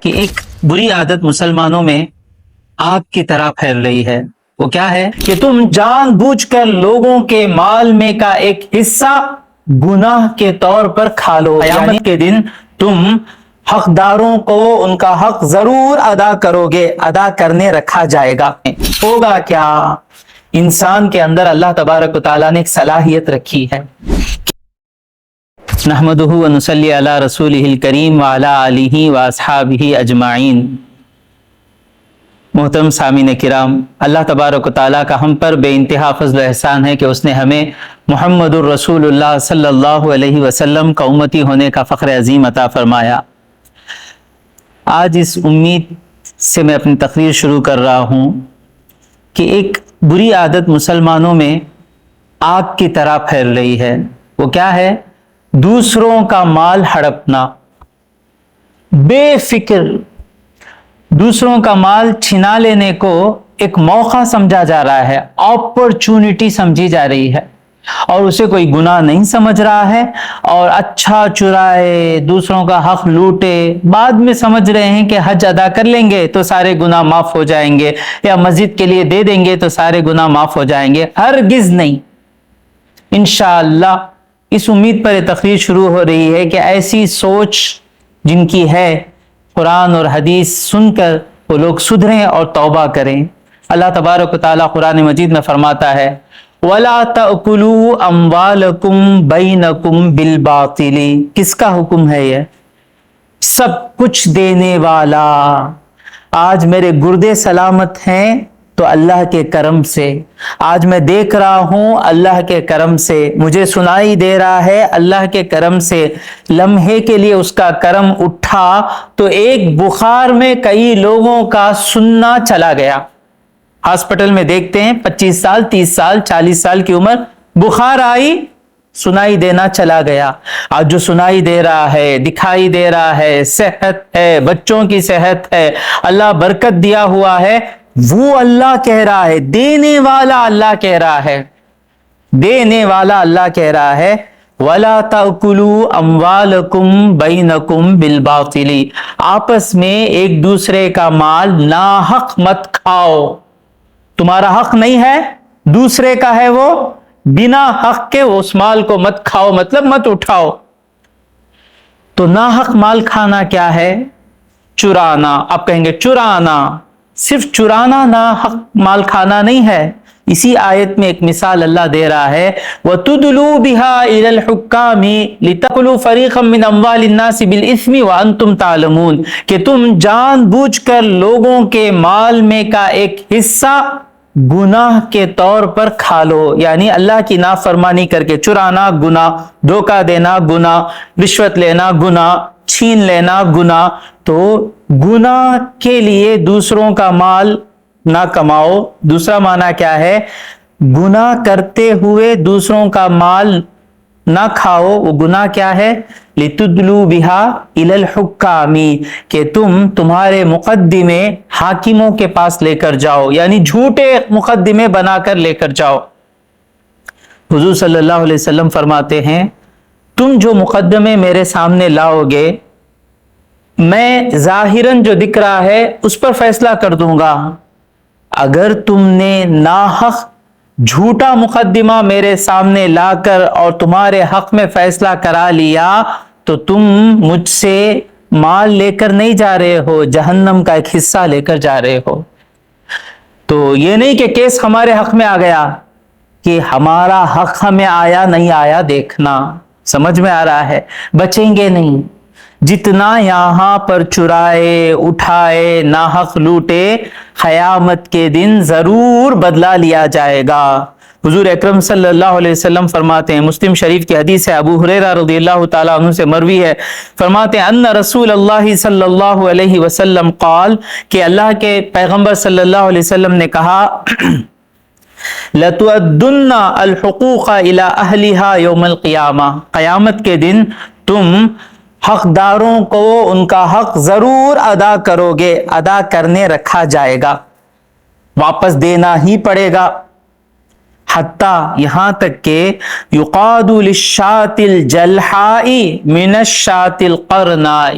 کہ ایک بری عادت مسلمانوں میں آگ کی طرح پھیل رہی ہے۔ وہ کیا ہے کہ تم جان بوجھ کر لوگوں کے مال میں کا ایک حصہ گناہ کے طور پر کھا لو۔ قیامت کے دن تم حقداروں کو ان کا حق ضرور ادا کرو گے، ادا کرنے رکھا جائے گا۔ ہوگا کیا؟ انسان کے اندر اللہ تبارک و تعالیٰ نے ایک صلاحیت رکھی ہے۔ نحمدہ و نصلی علی رسولہ الکریم وعلی آلہ واصحابہ اجمعین۔ محترم سامعین کرام، اللہ تبارک و تعالیٰ کا ہم پر بے انتہا فضل و احسان ہے کہ اس نے ہمیں محمد الرسول اللہ صلی اللہ علیہ وسلم کا امتی ہونے کا فخر عظیم عطا فرمایا۔ آج اس امید سے میں اپنی تقریر شروع کر رہا ہوں کہ ایک بری عادت مسلمانوں میں آگ کی طرح پھیل رہی ہے۔ وہ کیا ہے؟ دوسروں کا مال ہڑپنا، بے فکر دوسروں کا مال چھنا لینے کو ایک موقع سمجھا جا رہا ہے، اپرچونٹی سمجھی جا رہی ہے، اور اسے کوئی گناہ نہیں سمجھ رہا ہے، اور اچھا چرائے، دوسروں کا حق لوٹے، بعد میں سمجھ رہے ہیں کہ حج ادا کر لیں گے تو سارے گناہ معاف ہو جائیں گے، یا مسجد کے لیے دے دیں گے تو سارے گناہ معاف ہو جائیں گے۔ ہرگز نہیں۔ انشاءاللہ اس امید پر یہ تقریر شروع ہو رہی ہے کہ ایسی سوچ جن کی ہے، قرآن اور حدیث سن کر وہ لوگ سدھریں اور توبہ کریں۔ اللہ تبارک و تعالیٰ قرآن مجید میں فرماتا ہے وَلَا تَأْكُلُوا أَمْوَالَكُمْ بَيْنَكُمْ بِالْبَاطِلِ۔ کس کا حکم ہے یہ؟ سب کچھ دینے والا۔ آج میرے گردے سلامت ہیں تو اللہ کے کرم سے، آج میں دیکھ رہا ہوں اللہ کے کرم سے، مجھے سنائی دے رہا ہے اللہ کے کرم سے، لمحے کے لیے اس کا کرم اٹھا تو ایک بخار میں کئی لوگوں کا سننا چلا گیا۔ ہاسپٹل میں دیکھتے ہیں 25 سال 30 سال 40 سال کی عمر، بخار آئی، سنائی دینا چلا گیا۔ آج جو سنائی دے رہا ہے، دکھائی دے رہا ہے، صحت ہے، بچوں کی صحت ہے، اللہ برکت دیا ہوا ہے، وہ اللہ کہہ رہا ہے، دینے والا اللہ کہہ رہا ہے، دینے والا اللہ کہہ رہا ہے وَلَا تَأْكُلُوا أَمْوَالَكُمْ بَيْنَكُمْ بِالْبَاطِلِ۔ آپس میں ایک دوسرے کا مال ناحق مت کھاؤ۔ تمہارا حق نہیں ہے، دوسرے کا ہے، وہ بنا حق کے اس مال کو مت کھاؤ، مطلب مت اٹھاؤ۔ تو ناحق مال کھانا کیا ہے؟ چرانا۔ آپ کہیں گے چرانا، صرف چرانا ناحق مال کھانا نہیں ہے۔ اسی آیت میں ایک مثال اللہ دے رہا ہے وَتُدْلُوا بِهَا إِلَى الْحُكَّامِ لِتَأْكُلُوا فَرِيقًا مِّنْ أَمْوَالِ النَّاسِ بِالْإِثْمِ وَأَنْتُمْ تَعْلَمُونَ، کہ تم جان بوجھ کر لوگوں کے مال میں کا ایک حصہ گناہ کے طور پر کھا لو، یعنی اللہ کی نافرمانی کر کے۔ چرانا گناہ، دھوکہ دینا گناہ، رشوت لینا گناہ، چھین لینا گناہ۔ تو گناہ کے لیے دوسروں کا مال نہ کماؤ۔ دوسرا معنی کیا ہے؟ گناہ کرتے ہوئے دوسروں کا مال نہ کھاؤ۔ وہ گناہ کیا ہے؟ لِتُدْلُوا بِهَا إِلَى الْحُكَّامِ، کہ تمہارے مقدمے حاکموں کے پاس لے کر جاؤ، یعنی جھوٹے مقدمے بنا کر لے کر جاؤ۔ حضور صلی اللہ علیہ وسلم فرماتے ہیں تم جو مقدمے میرے سامنے لاؤ گے، میں ظاہراً جو دکھ رہا ہے اس پر فیصلہ کر دوں گا۔ اگر تم نے ناحق جھوٹا مقدمہ میرے سامنے لا کر اور تمہارے حق میں فیصلہ کرا لیا تو تم مجھ سے مال لے کر نہیں جا رہے ہو، جہنم کا ایک حصہ لے کر جا رہے ہو۔ تو یہ نہیں کہ کیس ہمارے حق میں آ گیا، کہ ہمارا حق ہمیں آیا نہیں آیا دیکھنا۔ سمجھ میں آ رہا ہے؟ بچیں گے نہیں۔ جتنا یہاں پر چرائے، اٹھائے، ناحق لوٹے، قیامت کے دن ضرور بدلہ لیا جائے گا۔ حضور اکرم صلی اللہ علیہ وسلم فرماتے ہیں، مسلم شریف کی حدیث ہے، ابو ہریرہ رضی اللہ تعالیٰ عنہ سے مروی ہے، فرماتے ہیں ان رسول اللہ صلی اللہ علیہ وسلم قال، کہ اللہ کے پیغمبر صلی اللہ علیہ وسلم نے کہا لَتُؤَدُّنَّ الْحُقُوقَ إِلَىٰ أَهْلِهَا يَوْمَ الْقِيَامَةِ، قیامت کے دن تم حقداروں کو ان کا حق ضرور ادا کرو گے، ادا کرنے رکھا جائے گا، واپس دینا ہی پڑے گا۔ حتیٰ یہاں تک کہ یقاد للشاة الجلحاء من الشاة القرناء،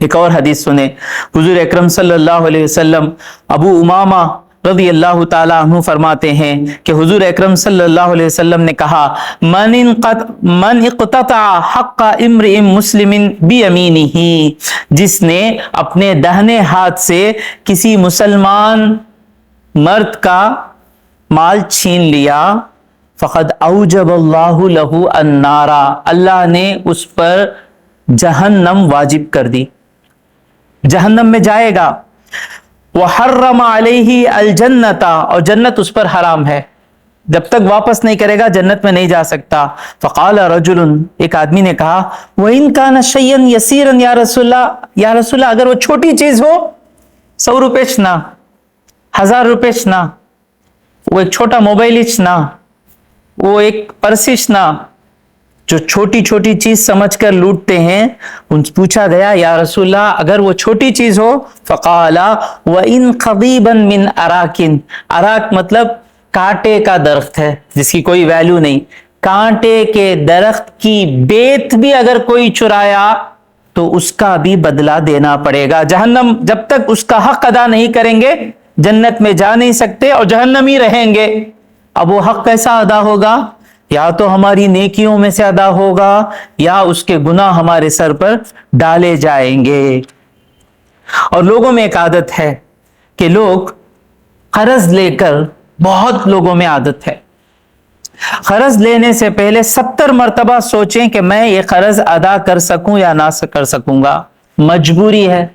ایک اور حدیث سنیں، حضور اکرم صلی اللہ علیہ وسلم ابو امامہ رضی اللہ تعالیٰ عنہ فرماتے ہیں کہ حضور اکرم صلی اللہ علیہ وسلم نے کہا من اقتطع حق امرئ مسلم بیمینہ، جس نے اپنے دہنے ہاتھ سے کسی مسلمان مرد کا مال چھین لیا، فقد اوجب اللہ لہ النار، اللہ نے اس پر جہنم واجب کر دی، جہنم میں جائے گا، وحرم علیہ الجنت، اور جنت اس پر حرام ہے، جب تک واپس نہیں کرے گا جنت میں نہیں جا سکتا۔ فقال رجل، ایک آدمی نے کہا، وَإِن كَانَ شَيْئًا يَسِيرًا یا رسول اللہ، یا رسول اللہ اگر وہ چھوٹی چیز ہو، 100 روپے چنا، 1000 روپے چنا، وہ ایک چھوٹا موبائل چنا، وہ ایک پرسی چنا، جو چھوٹی چھوٹی چیز سمجھ کر لوٹتے ہیں، ان سے پوچھا گیا یا رسول اللہ اگر وہ چھوٹی چیز ہو، فقال وَإِن قَضِيبًا مِّنْ أَرَاكٍ، اراک مطلب کانٹے کا درخت ہے جس کی کوئی ویلیو نہیں، کانٹے کے درخت کی بیت بھی اگر کوئی چرایا تو اس کا بھی بدلہ دینا پڑے گا، جہنم جب تک اس کا حق ادا نہیں کریں گے جنت میں جا نہیں سکتے اور جہنم ہی رہیں گے۔ اب وہ حق کیسا ادا ہوگا؟ یا تو ہماری نیکیوں میں سے ادا ہوگا یا اس کے گناہ ہمارے سر پر ڈالے جائیں گے۔ اور لوگوں میں ایک عادت ہے کہ لوگ قرض لے کر، بہت لوگوں میں عادت ہے قرض لینے سے پہلے 70 مرتبہ سوچیں کہ میں یہ قرض ادا کر سکوں یا نہ کر سکوں گا، مجبوری ہے،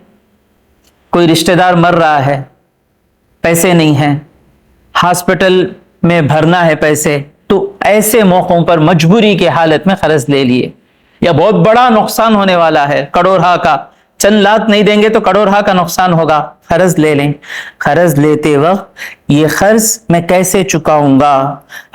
کوئی رشتہ دار مر رہا ہے، پیسے نہیں ہیں، ہاسپٹل میں بھرنا ہے پیسے، تو ایسے موقعوں پر مجبوری کے حالت میں قرض لے لیے، یا بہت بڑا نقصان ہونے والا ہے کروڑہا کا، چند لاکھ نہیں دیں گے تو کروڑہا کا نقصان ہوگا، قرض لے لیں۔ قرض لیتے وقت یہ قرض میں کیسے چکاؤں گا؟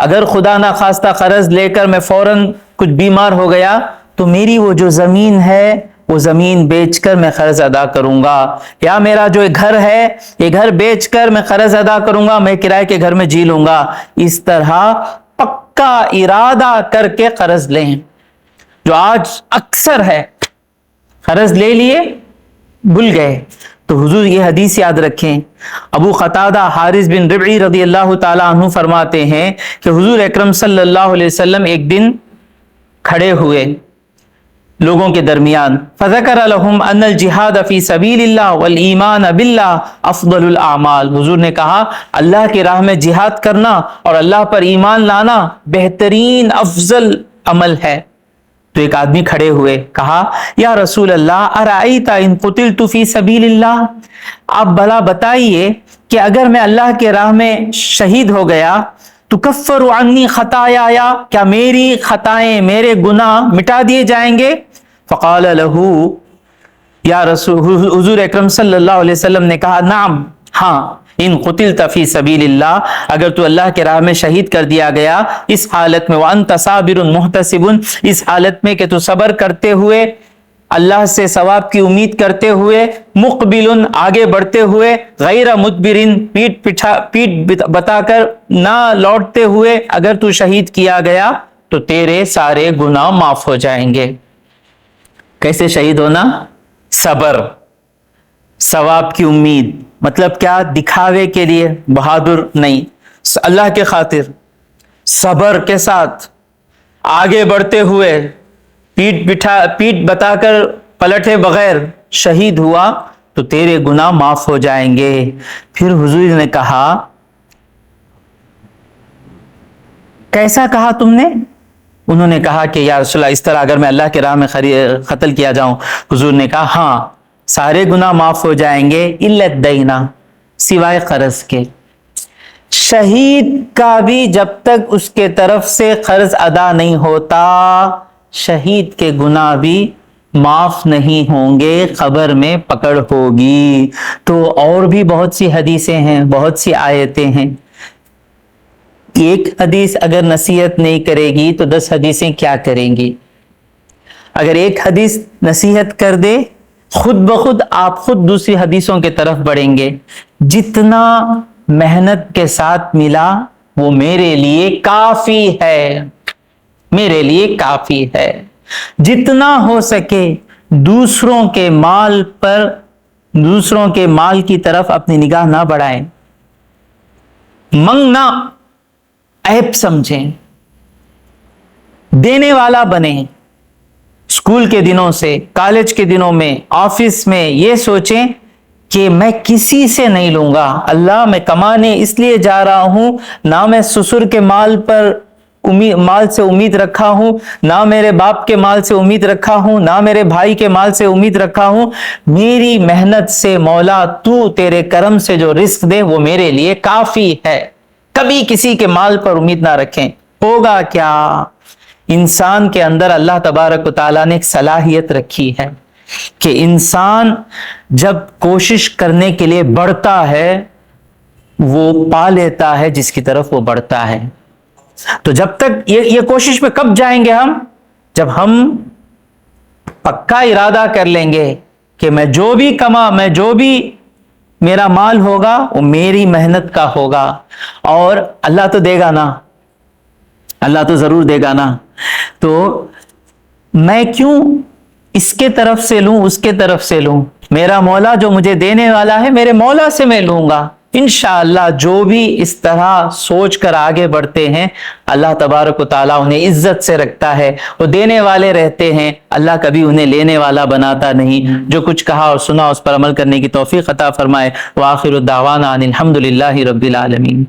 اگر خدا نہ خواستہ قرض لے کر میں فوراً کچھ بیمار ہو گیا تو میری وہ جو زمین ہے وہ زمین بیچ کر میں قرض ادا کروں گا، یا میرا جو گھر ہے یہ گھر بیچ کر میں قرض ادا کروں گا، میں کرائے کے گھر میں جی لوں گا۔ اس طرح پکا ارادہ کر کے قرض لیں، جو آج اکثر ہے، قرض لے لیے بھول گئے۔ تو حضور یہ حدیث یاد رکھیں، ابو قتادہ حارث بن ربعی رضی اللہ تعالیٰ عنہ فرماتے ہیں کہ حضور اکرم صلی اللہ علیہ وسلم ایک دن کھڑے ہوئے لوگوں کے درمیان، فذکر لهم ان الجہاد فی سبیل اللہ والایمان باللہ افضل الاعمال، حضور نے کہا اللہ کی راہ میں جہاد کرنا اور اللہ پر ایمان لانا بہترین افضل عمل ہے۔ تو ایک آدمی کھڑے ہوئے، کہا یا رسول اللہ ارأیت ان قتلت فی سبیل اللہ، آپ بھلا بتائیے کہ اگر میں اللہ کے راہ میں شہید ہو گیا تکفر عنی خطایا، کیا میری خطائیں، میرے گناہ مٹا دیے جائیں گے؟ فقال له، یا رسول، حضور اکرم صلی اللہ علیہ وسلم نے کہا نعم، ہاں، ان قتلت فی سبیل اللہ، اگر تو اللہ کے راہ میں شہید کر دیا گیا اس حالت میں، وانت صابر محتسب، اس حالت میں کہ تو صبر کرتے ہوئے، اللہ سے ثواب کی امید کرتے ہوئے، مقبل آگے بڑھتے ہوئے، غیر مدبرن پیٹ بتا کر نہ لوٹتے ہوئے اگر تو شہید کیا گیا تو تیرے سارے گناہ معاف ہو جائیں گے۔ کیسے شہید ہونا؟ صبر، ثواب کی امید، مطلب کیا؟ دکھاوے کے لیے، بہادر نہیں، اللہ کے خاطر صبر کے ساتھ آگے بڑھتے ہوئے، پیٹ بتا کر پلٹے بغیر شہید ہوا تو تیرے گناہ معاف ہو جائیں گے۔ پھر حضور نے کہا کیسا کہا تم نے؟ انہوں نے کہا کہ یا رسول اللہ اس طرح اگر میں اللہ کے راہ میں قتل کیا جاؤں، حضور نے کہا ہاں سارے گناہ معاف ہو جائیں گے الا الدین، سوائے قرض کے۔ شہید کا بھی جب تک اس کے طرف سے قرض ادا نہیں ہوتا شہید کے گناہ بھی معاف نہیں ہوں گے، قبر میں پکڑ ہوگی۔ تو اور بھی بہت سی حدیثیں ہیں، بہت سی آیتیں ہیں، ایک حدیث اگر نصیحت نہیں کرے گی تو 10 حدیثیں کیا کریں گی؟ اگر ایک حدیث نصیحت کر دے خود بخود آپ خود دوسری حدیثوں کی طرف بڑھیں گے۔ جتنا محنت کے ساتھ ملا وہ میرے لیے کافی ہے، میرے لیے کافی ہے۔ جتنا ہو سکے دوسروں کے مال پر، دوسروں کے مال کی طرف اپنی نگاہ نہ بڑھائیں، منگنا عیب سمجھیں، دینے والا بنیں۔ اسکول کے دنوں سے، کالج کے دنوں میں، آفس میں یہ سوچیں کہ میں کسی سے نہیں لوں گا، اللہ میں کمانے اس لیے جا رہا ہوں، نہ میں سسر کے مال سے امید رکھا ہوں، نہ میرے باپ کے مال سے امید رکھا ہوں، نہ میرے بھائی کے مال سے امید رکھا ہوں، میری محنت سے مولا تو تیرے کرم سے جو رزق دے وہ میرے لیے کافی ہے۔ کبھی کسی کے مال پر امید نہ رکھیں۔ ہوگا کیا؟ انسان کے اندر اللہ تبارک و تعالیٰ نے ایک صلاحیت رکھی ہے کہ انسان جب کوشش کرنے کے لیے بڑھتا ہے وہ پا لیتا ہے جس کی طرف وہ بڑھتا ہے۔ تو جب تک یہ کوشش پہ کب جائیں گے ہم؟ جب ہم پکا ارادہ کر لیں گے کہ میں جو بھی میں جو بھی میرا مال ہوگا وہ میری محنت کا ہوگا، اور اللہ تو دے گا نا، اللہ تو ضرور دے گا نا، تو میں کیوں اس کے طرف سے لوں اس کے طرف سے لوں؟ میرا مولا جو مجھے دینے والا ہے میرے مولا سے میں لوں گا۔ انشاءاللہ جو بھی اس طرح سوچ کر آگے بڑھتے ہیں اللہ تبارک و تعالیٰ انہیں عزت سے رکھتا ہے، وہ دینے والے رہتے ہیں، اللہ کبھی انہیں لینے والا بناتا نہیں۔ جو کچھ کہا اور سنا اس پر عمل کرنے کی توفیق عطا فرمائے۔ وآخر الدعوانا ان الحمد للہ رب العالمین۔